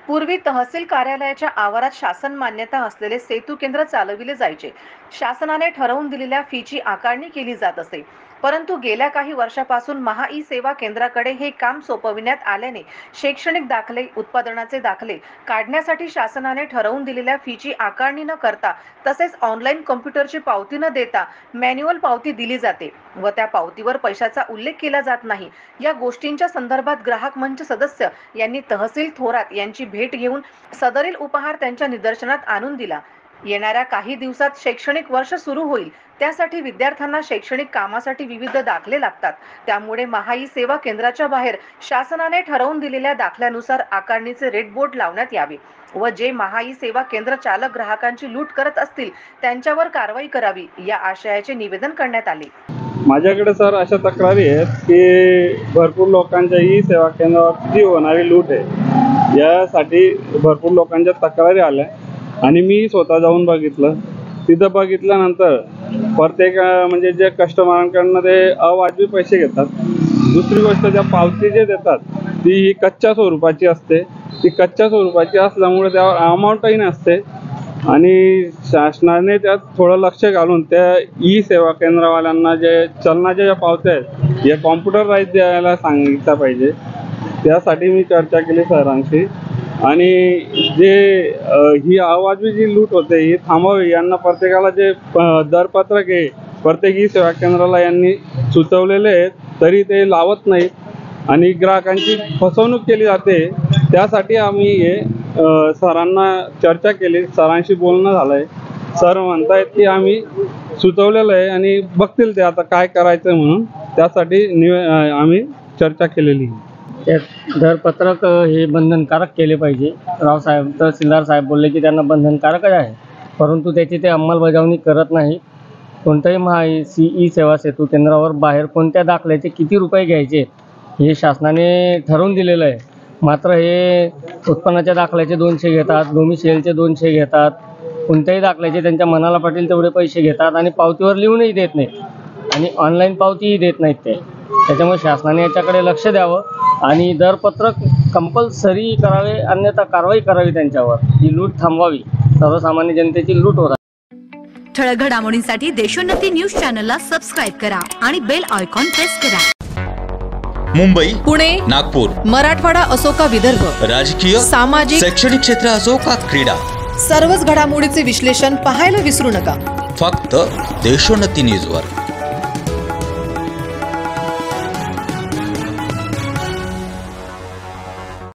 पूर्वी तहसील कार्यालयाच्या आवारात शासन मान्यता असलेले सेतू केंद्र चालविले जायचे। शासनाने ठरवून दिलेल्या फीची आकारणी केली जात असे। परंतु गेल्या काही वर्षापासून महा ई सेवा केंद्राकडे हे काम सोपविण्यात आल्याने शैक्षणिक दाखले, उत्पादनाचे दाखले काढण्यासाठी शासनाने ठरवून दिलेल्या फीची आकारणी न करता तसेच ऑनलाईन कॉम्प्युटरची पावती न देता मॅन्युअल पावती दिली जाते व त्या पावतीवर पैशाचा उल्लेख केला जात नाही। या गोष्टींच्या संदर्भात ग्राहक मंच सदस्य यांनी तहसील थोरात यांची भेट घेऊन सदरील उपहार त्यांच्या निदर्शनात आणून दिला। येणाऱ्या काही दिवसात शैक्षणिक वर्ष सुरू होईल, त्यासाठी विद्यार्थ्यांना शैक्षणिक कामासाठी विविध दाखले लागतात। त्यामुळे महा ई सेवा केंद्राच्या बाहेर शासनाने ठरवून दिलेल्या दाखल्यानुसार आकारणीचे रेट बोर्ड लावण्यात यावे व जे महा ई सेवा केंद्र चालक ग्राहकांची लूट करत असतील त्यांच्यावर कारवाई करावी, या आशयाचे निवेदन करण्यात आले। माझ्याकडे सर अशा तक्रारी आहेत की भरपूर लोकांच्या ई सेवा केंद्रावरती होणारी लूट आहे, यासाठी भरपूर लोकांच्या तक्रारी आल्या आणि मी स्वतः जाऊन बघितलं। तिथं बघितल्यानंतर प्रत्येक म्हणजे जे कस्टमरांकडनं ते अवाजवी पैसे घेतात। दुसरी गोष्ट, त्या पावती जे देतात ती कच्च्या स्वरूपाची असते, ती कच्च्या स्वरूपाची असल्यामुळे त्यावर अमाऊंटही नसते आणि शासनाने त्यात थोडं लक्ष घालून त्या ई सेवा केंद्रवाल्यांना जे चलनाच्या ज्या पावत्या आहेत हे कॉम्प्युटराइज द्यायला सांगितलं पाहिजे। त्यासाठी मी चर्चा केली सरांशी आणि जे ही अवाजवी जी लूट होते ही थांबवावी, यांना प्रत्येकाला जे दरपत्रक आहे प्रत्येक ई सेवा केंद्राला यांनी सुचवलेले आहेत तरी ते लावत नाहीत आणि ग्राहकांची फसवणूक केली जाते। त्यासाठी आम्ही हे सरांना चर्चा केली, सरांशी बोलणं झालंय। सर म्हणतायत की आम्ही सुचवलेलं आहे आणि बघतील ते आता काय करायचं म्हणून, त्यासाठी आम्ही चर्चा केलेली। दरपत्रक हे बंधनकारक केले पाहिजे। रावसाहेब तहसीलदार साहेब बोलले की त्यांना बंधनकारकच आहे, परंतु त्याची ते अंमलबजावणी करत नाही। कोणत्याही महा ई सेवा सेतू केंद्रावर बाहेर कोणत्या दाखल्याचे किती रुपये घ्यायचे हे शासनाने ठरवून दिलेलं आहे, मात्र हे उत्पन्नाच्या दाखल्याचे 200 घेतात, डोमिसाईलचे 200 घेतात, कोणत्याही दाखल्याचे त्यांच्या मनाला पटेल तेवढे पैसे घेतात आणि पावतीवर लिहूनही देत नाहीत आणि ऑनलाईन पावतीही देत नाहीत ते। त्याच्यामुळे शासनाने याच्याकडे लक्ष द्यावं आणि दरपत्रक कंपल्सरी करावे, अन्यथा कारवाई करावी त्यांच्यावर। ही लूट थांबवावी, सर्वसामान्य जनतेची लूट होत आहे। ठळक घडामोडींसाठी देशोन्नती न्यूज चॅनलला सबस्क्राइब करा आणि बेल आयकॉन प्रेस करा। मुंबई, पुणे, नागपूर, मराठवाडा असो का विदर्भ, राजकीय, सामाजिक, शैक्षणिक क्षेत्र असो का क्रीडा, सर्वच घडामोडीचे विश्लेषण पाहायला विसरू नका। फक्त देशोन्नती न्यूजवर।